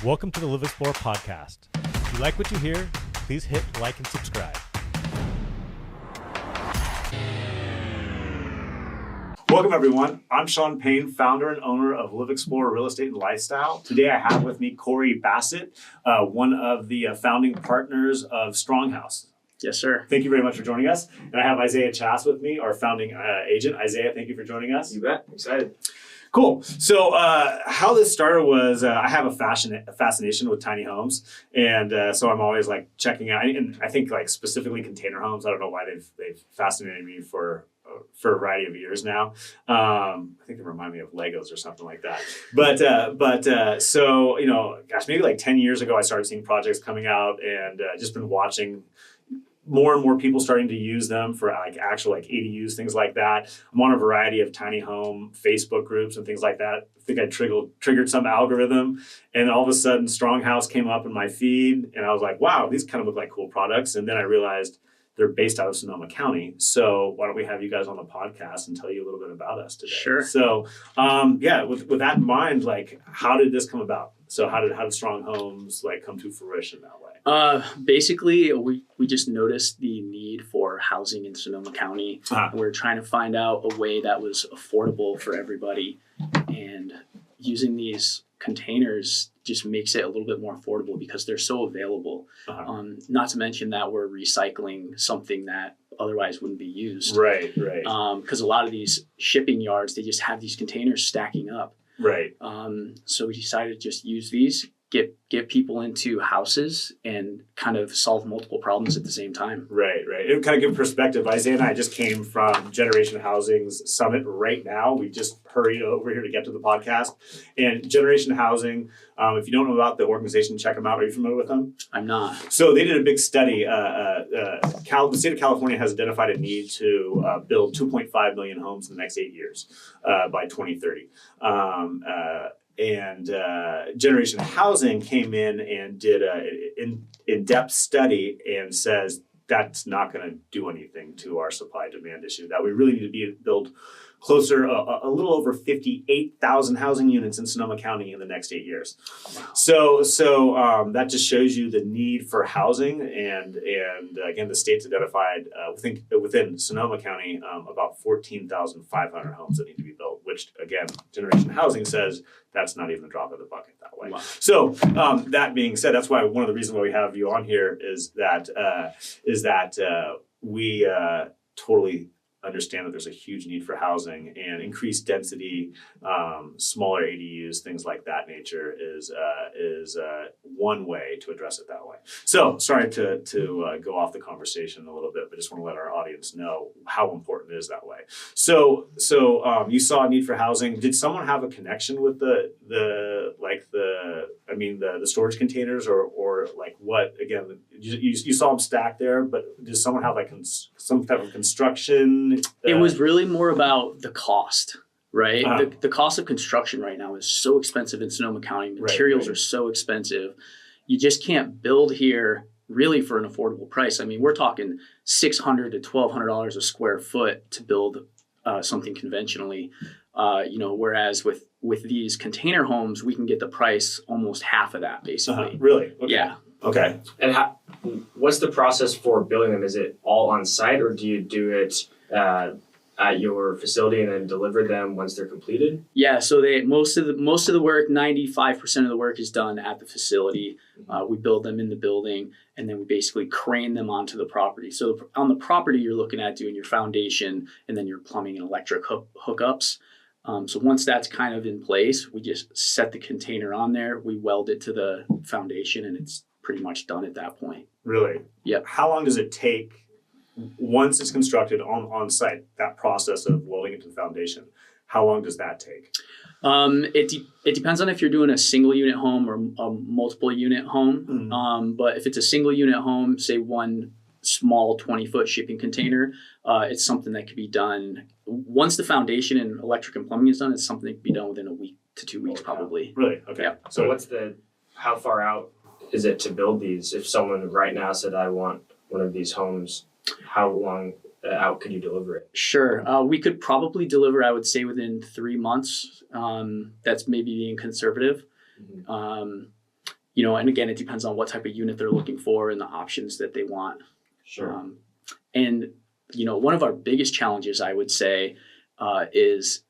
Welcome to the LivXplore Podcast. If you like what you hear, please hit like and subscribe. Welcome, everyone. I'm Sean Payne, founder and owner of LivXplore Real Estate and Lifestyle. Today, I have with me Corey Bassett, one of the founding partners of StrongHouse. Yes, sir. Thank you very much for joining us. And I have Isaiah Chass with me, our founding agent. Isaiah, thank you for joining us. You bet. Excited. Cool. So how this started was I have a fascination with tiny homes, and so I'm always like checking out. And I think like specifically container homes. I don't know why they've fascinated me for a variety of years now. I think they remind me of Legos or something like that. But so gosh, maybe like 10 years ago, I started seeing projects coming out, and just been watching more and more people starting to use them for like actual like ADUs, things like that. I'm on a variety of tiny home Facebook groups and things like that. I think I triggered some algorithm, and all of a sudden StrongHouse came up in my feed, and I was like, wow, these kind of look like cool products. And then I realized they're based out of Sonoma County. So why don't we have you guys on the podcast and tell you a little bit about us today? Sure. So with that in mind, like how did this come about? So how did Strong Homes like come to fruition that way? Basically, we just noticed the need for housing in Sonoma County. We're trying to find out a way that was affordable for everybody, and using these containers just makes it a little bit more affordable because they're so available. Not to mention that we're recycling something that otherwise wouldn't be used. Right. Because a lot of these shipping yards, they just have these containers stacking up. Right. So we decided to just use these, get people into houses and kind of solve multiple problems at the same time. Right. It kind of give perspective. Isaiah and I just came from Generation Housing's summit right now. We just hurried over here to get to the podcast. And Generation Housing, if you don't know about the organization, check them out. Are you familiar with them? I'm not. So they did a big study. The state of California has identified a need to build 2.5 million homes in the next 8 years by 2030. And Generation Housing came in and did an in-depth study and says that's not going to do anything to our supply-demand issue, that we really need to build closer, a little over 58,000 housing units in Sonoma County in the next 8 years. Wow. So that just shows you the need for housing, and again, the state's identified within Sonoma County about 14,500 homes that need to be built, which again, Generation Housing says that's not even a drop in the bucket that way. Wow. So that being said, that's why one of the reasons why we have you on here is that we totally understand that there's a huge need for housing, and increased density, smaller ADUs, things like that nature is one way to address it that way. So sorry to go off the conversation a little bit, but just want to let our audience know how important it is that way. So you saw a need for housing. Did someone have a connection with the storage containers, or like what? Again, you saw them stacked there, but does someone have like some type of construction? It was really more about the cost, right? The cost of construction right now is so expensive in Sonoma County. Materials are so expensive. You just can't build here really for an affordable price. I mean, we're talking $600 to $1,200 a square foot to build something conventionally. Whereas with these container homes, we can get the price almost half of that, basically. Really? Okay. Yeah. Okay. And what's the process for building them? Is it all on site, or do you do it at your facility and then deliver them once they're completed? Yeah, so most of the work, 95% of the work is done at the facility. We build them in the building, and then we basically crane them onto the property. So on the property, you're looking at doing your foundation and then your plumbing and electric hookups. So once that's kind of in place, we just set the container on there, we weld it to the foundation, and it's pretty much done at that point. Really? Yep. How long does it take once it's constructed on site, that process of welding it to the foundation? How long does that take? It depends on if you're doing a single unit home or a multiple unit home. Mm-hmm. But if it's a single unit home, say one small 20-foot shipping container, it's something that could be done once the foundation and electric and plumbing is done. It's something that could be done within a week to 2 weeks, probably. Really? Okay. Yeah. So how far out is it to build these? If someone right now said, I want one of these homes, how long out could you deliver it? Sure. We could probably deliver, I would say, within 3 months. That's maybe being conservative. Mm-hmm. and again, it depends on what type of unit they're looking for and the options that they want. Sure. And one of our biggest challenges, I would say, is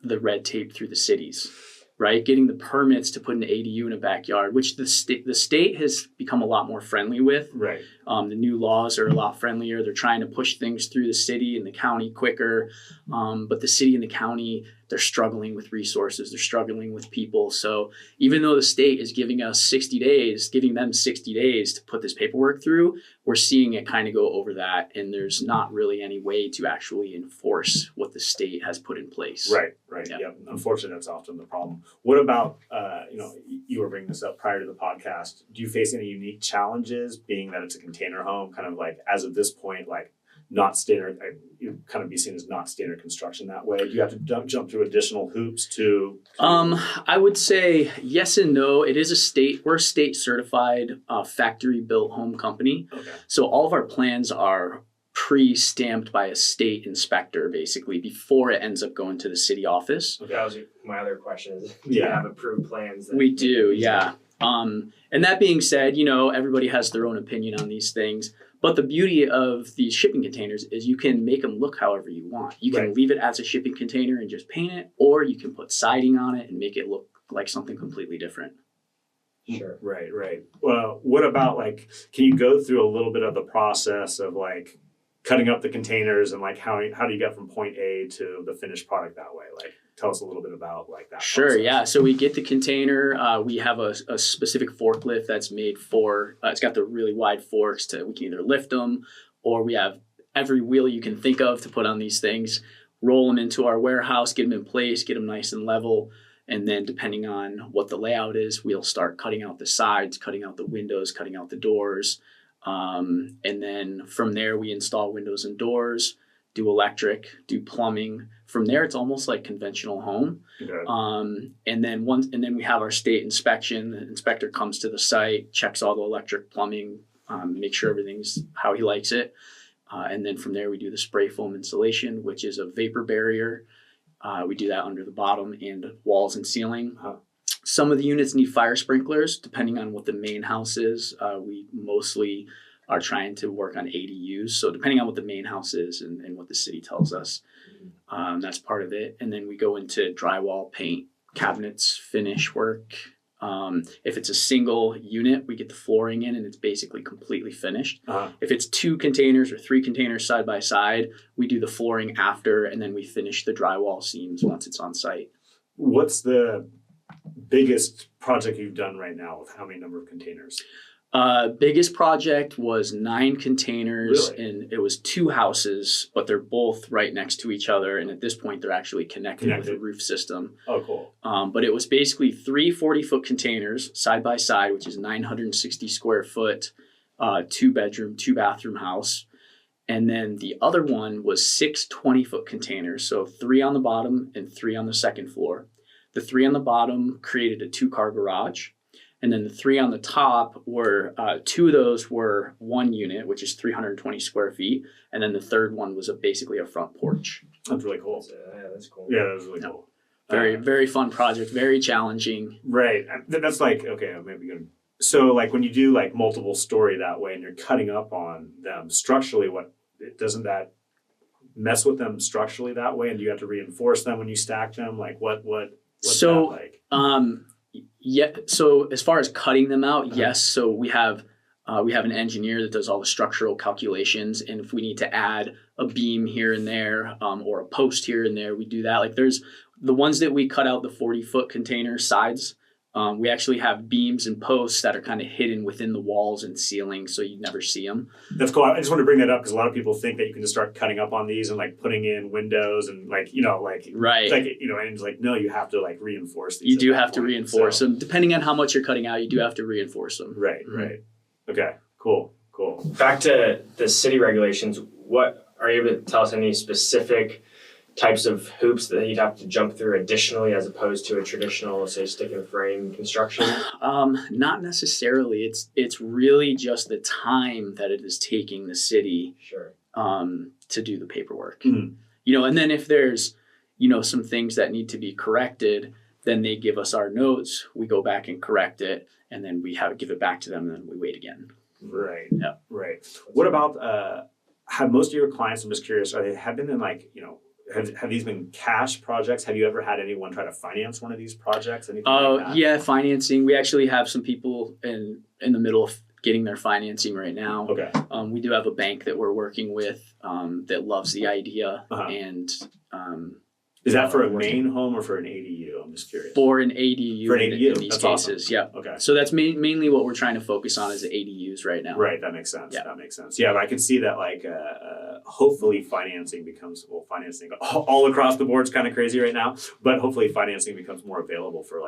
the red tape through the cities, right? Getting the permits to put an ADU in a backyard, which the state has become a lot more friendly with. Right. The new laws are a lot friendlier. They're trying to push things through the city and the county quicker. But the city and the county, they're struggling with resources. They're struggling with people. So even though the state is giving them 60 days to put this paperwork through, we're seeing it kind of go over that. And there's not really any way to actually enforce what the state has put in place. Right. Yeah. Yep. Unfortunately, that's often the problem. What about, you were bringing this up prior to the podcast. Do you face any unique challenges being that it's a container home, kind of like as of this point, like not standard, you kind of be seen as not standard construction that way? Do you have to jump through additional hoops to? I would say yes and no. It is we're a state certified factory built home company. Okay. So all of our plans are pre-stamped by a state inspector basically before it ends up going to the city office. Okay. That was my other question. Do you have approved plans? We do, yeah. And that being said, everybody has their own opinion on these things. But the beauty of these shipping containers is you can make them look however you want. You can leave it as a shipping container and just paint it, or you can put siding on it and make it look like something completely different. Sure. Right. Well, what about can you go through a little bit of the process of cutting up the containers and how do you get from point A to the finished product that way? Tell us a little bit about that. Sure. Process. Yeah. So we get the container. We have a specific forklift that's made for. It's got the really wide forks we can either lift them, or we have every wheel you can think of to put on these things. Roll them into our warehouse, get them in place, get them nice and level, and then depending on what the layout is, we'll start cutting out the sides, cutting out the windows, cutting out the doors, and then from there we install windows and doors, do electric, do plumbing. From there, it's almost like conventional home. Okay. And then we have our state inspection. The inspector comes to the site, checks all the electric, plumbing, make sure everything's how he likes it. And then from there, we do the spray foam insulation, which is a vapor barrier. We do that under the bottom and walls and ceiling. Some of the units need fire sprinklers, depending on what the main house is. We mostly are trying to work on ADUs. So depending on what the main house is and what the city tells us, that's part of it. And then we go into drywall, paint, cabinets, finish work. If it's a single unit, we get the flooring in and it's basically completely finished. If it's 2 containers or 3 containers side by side, we do the flooring after, and then we finish the drywall seams once it's on site. What's the biggest project you've done right now with how many number of containers? Biggest project was 9 containers. Really? And it was 2 houses, but they're both right next to each other. And at this point, they're actually connected with a roof system. Oh, cool. But it was basically 3 40-foot containers side by side, which is 960 square foot, 2-bedroom, 2-bathroom house. And then the other one was 6 20-foot containers. So 3 on the bottom and 3 on the second floor. The 3 on the bottom created a 2-car garage. And then the 3 on the top were, 2 of those were 1 unit, which is 320 square feet. And then the third one was basically a front porch. That's really cool. That's cool. Yeah, that was really cool. Very, very fun project, very challenging. Right. That's okay, maybe good. So when you do multiple story that way and you're cutting up on them structurally, doesn't that mess with them structurally that way? And do you have to reinforce them when you stack them? What's that like? Yeah. So as far as cutting them out, yes. So we have an engineer that does all the structural calculations, and if we need to add a beam here and there, or a post here and there, we do that. There's the ones that we cut out, the 40-foot container sides. We actually have beams and posts that are kind of hidden within the walls and ceiling, so you never see them. That's cool. I just want to bring that up because a lot of people think that you can just start cutting up on these and putting in windows and right. And it's no, you have to reinforce these. You do have to reinforce them. Depending on how much you're cutting out, you do have to reinforce them. Right. Okay. Cool. Back to the city regulations. What are you able to tell us any specific types of hoops that you'd have to jump through additionally as opposed to a traditional, say, stick and frame construction? Not necessarily. It's really just the time that it is taking the city to do the paperwork. Mm-hmm. And then if there's some things that need to be corrected, Then they give us our notes. We go back and correct it, and then we give it back to them, and then we wait again. Right. Yeah. Right. What about have most of your clients? I'm just curious. Have been in have these been cash projects? Have you ever had anyone try to finance one of these projects? Anything like that? Yeah, financing. We actually have some people in the middle of getting their financing right now. Okay. We do have a bank that we're working with that loves the idea, and is that for a main home or for an ADU? I'm just curious. For an ADU. For an ADU. In these That's cases, awesome. yeah. Okay. So that's mainly what we're trying to focus on is the ADUs right now. Right. That makes sense. Yeah. That makes sense. Yeah, but I can see that hopefully financing becomes financing all across the board is kind of crazy right now, but hopefully financing becomes more available for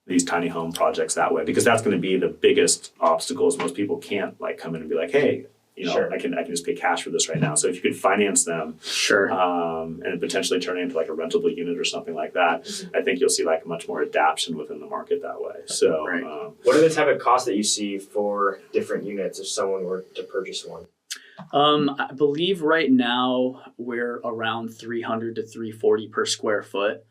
these tiny home projects that way, because that's going to be the biggest obstacle. Is most people can't come in and be like, hey, Sure. I can just pay cash for this right now. So if you could finance them, Sure. And potentially turn it into a rentable unit or something like that, I think you'll see much more adaption within the market that way. So, Right. What are the type of costs that you see for different units if someone were to purchase one? I believe right now we're around $300 to $340 per square foot.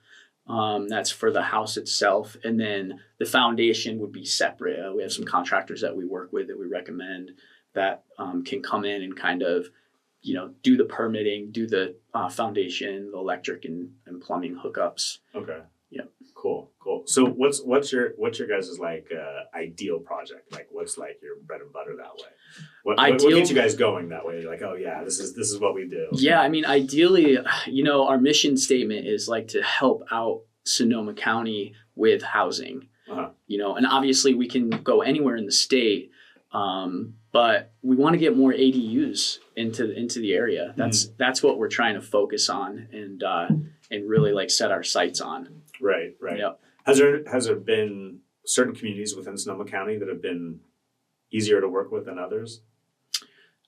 That's for the house itself, and then the foundation would be separate. We have some contractors that we work with that we recommend that can come in and kind of, do the permitting, do the foundation, the electric and plumbing hookups. Okay. Yep. Cool. So what's your guys' ideal project? What's your bread and butter that way? What gets you guys going that way? You're like, oh yeah, this is what we do. Yeah, I mean, ideally, our mission statement is to help out Sonoma County with housing. Uh-huh. And obviously we can go anywhere in the state. But we want to get more ADUs into the area. That's what we're trying to focus on and really set our sights on. Right. Yep. Has there been certain communities within Sonoma County that have been easier to work with than others?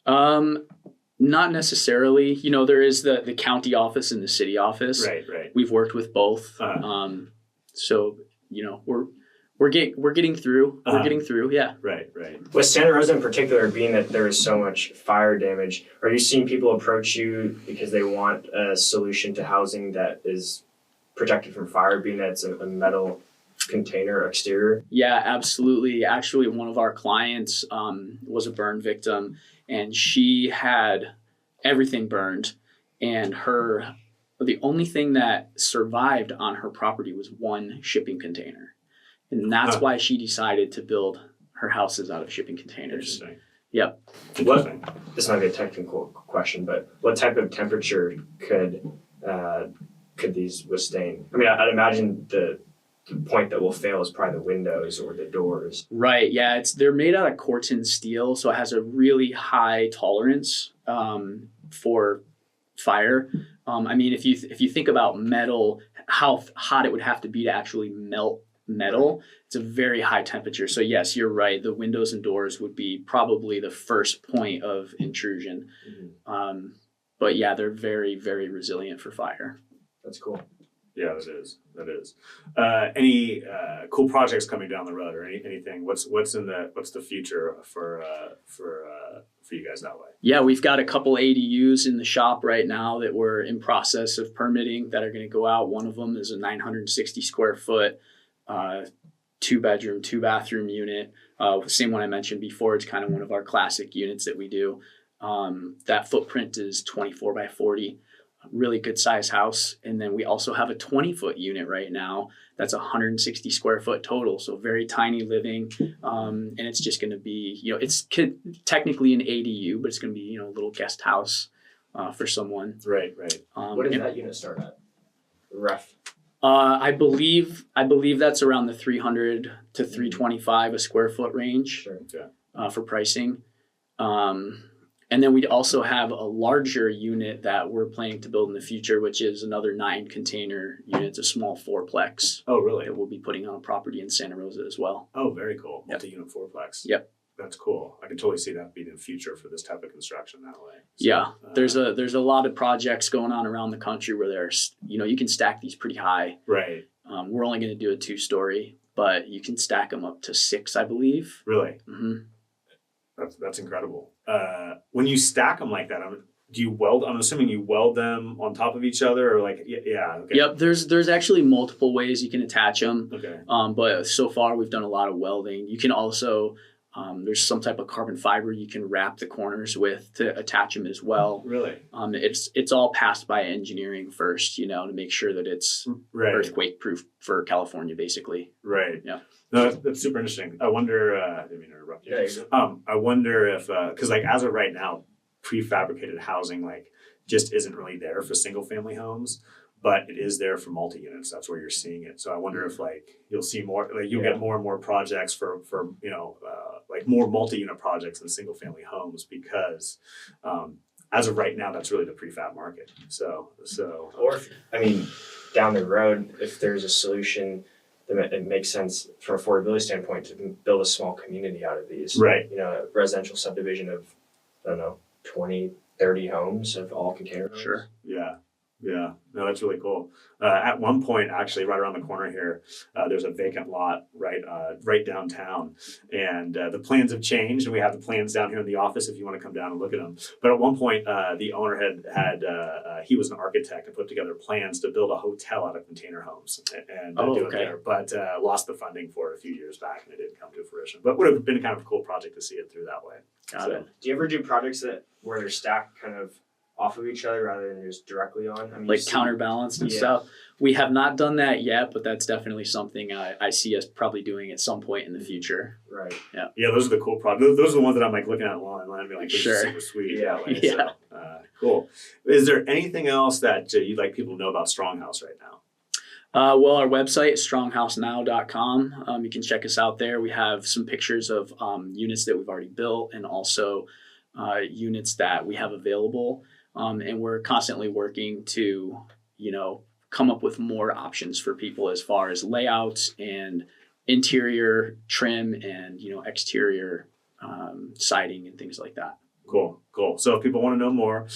Not necessarily. There is the county office and the city office. Right. We've worked with both. Uh-huh. So we're getting through. Uh-huh. We're getting through. Yeah. Right. With Santa Rosa in particular, being that there is so much fire damage, are you seeing people approach you because they want a solution to housing that is protected from fire, being that it's a metal container exterior? Yeah, absolutely. Actually, one of our clients was a burn victim, and she had everything burned, and the only thing that survived on her property was one shipping container. And that's why she decided to build her houses out of shipping containers. Interesting. Yep. Interesting. This might be a technical question, but what type of temperature could these withstand? I mean, I'd imagine the point that will fail is probably the windows or the doors. Right. Yeah. They're made out of Corten steel, so it has a really high tolerance for fire. I mean, if you think about metal, how hot it would have to be to actually melt metal, it's a very high temperature. So yes, you're right. The windows and doors would be probably the first point of intrusion. Mm-hmm. But yeah, they're very, very resilient for fire. That's cool. Yeah, that is. Any cool projects coming down the road or anything? What's the future for you guys that way? Yeah, we've got a couple ADUs in the shop right now that we're in process of permitting that are going to go out. One of them is a 960 square foot 2-bedroom, 2-bathroom unit. Same one I mentioned before. It's kind of one of our classic units that we do. That footprint is 24 by 40, really good size house. And then we also have a 20-foot unit right now. That's 160 square foot total. So very tiny living. And it's just going to be, it's technically an ADU, but it's going to be, a little guest house for someone. Right. What does that unit start at? Rough. I believe that's around the 300 to 325 a square foot range. Sure. Yeah. For pricing. And then we also have a larger unit that we're planning to build in the future, which is another 9 container unit. It's a small 4-plex. Oh, really? That we'll be putting on a property in Santa Rosa as well. Oh, very cool. Yep. Multi-unit 4-plex. Yep. That's cool. I can totally see that being the future for this type of construction that way. So, yeah, there's a lot of projects going on around the country where there's, you can stack these pretty high. Right. We're only going to do a 2-story, but you can stack them up to 6, I believe. Really? Mm-hmm. That's incredible. When you stack them like that, do you weld? I'm assuming you weld them on top of each other, or like, yeah. Okay. Yep. There's actually multiple ways you can attach them. Okay. But so far we've done a lot of welding. You can also there's some type of carbon fiber you can wrap the corners with to attach them as well. Really? It's all passed by engineering first, to make sure that it's earthquake proof for California, basically. Right. Yeah. No, that's super interesting. I wonder. I didn't mean to interrupt you. Yeah, I wonder if because like as of right now, prefabricated housing like just isn't really there for single family homes. But it is there for multi-units. That's where you're seeing it. So I wonder if like you'll see more, like you'll get more and more projects for like more multi-unit projects than single-family homes because as of right now, that's really the prefab market. So. Or down the road, if there's a solution that it makes sense from an affordability standpoint to build a small community out of these. Right. A residential subdivision of 20, 30 homes of all container homes. Sure. Yeah. Yeah, no, that's really cool. At one point, actually, right around the corner here, there's a vacant lot right downtown, and the plans have changed, and we have the plans down here in the office if you want to come down and look at them. But at one point, the owner had he was an architect and put together plans to build a hotel out of container homes and do it there, but lost the funding for it a few years back, and it didn't come to fruition. But would have been kind of a cool project to see it through that way. Got it. Do you ever do projects where they're stacked kind of off of each other rather than just directly on? Like counterbalanced and stuff. We have not done that yet, but that's definitely something I see us probably doing at some point in the future. Right. Yeah. Yeah, those are the cool projects. Those are the ones that I'm like looking at online and being like, this is super sweet. Yeah. So, cool. Is there anything else that you'd like people to know about StrongHouse right now? Well, our website is stronghousenow.com. You can check us out there. We have some pictures of units that we've already built and also units that we have available. And we're constantly working to, come up with more options for people as far as layouts and interior trim and, exterior siding and things like that. Cool. So if people want to know more,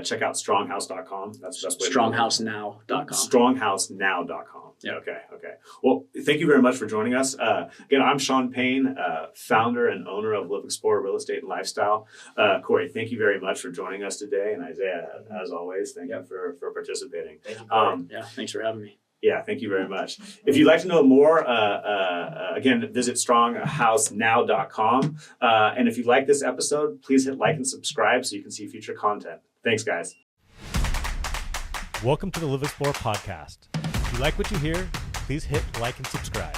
check out stronghouse.com. That's the best way. StrongHouseNow.com. StrongHouseNow.com. Yeah. Okay. Well, thank you very much for joining us. Again, I'm Sean Payne, founder and owner of LivXplore Real Estate and Lifestyle. Corey, thank you very much for joining us today. And Isaiah, as always, thank you for participating. Thank you, yeah, thanks for having me. Yeah, thank you very much. If you'd like to know more, again, visit StrongHouseNow.com. And if you like this episode, please hit like and subscribe so you can see future content. Thanks, guys. Welcome to the LivXplore Podcast. If you like what you hear, please hit like and subscribe.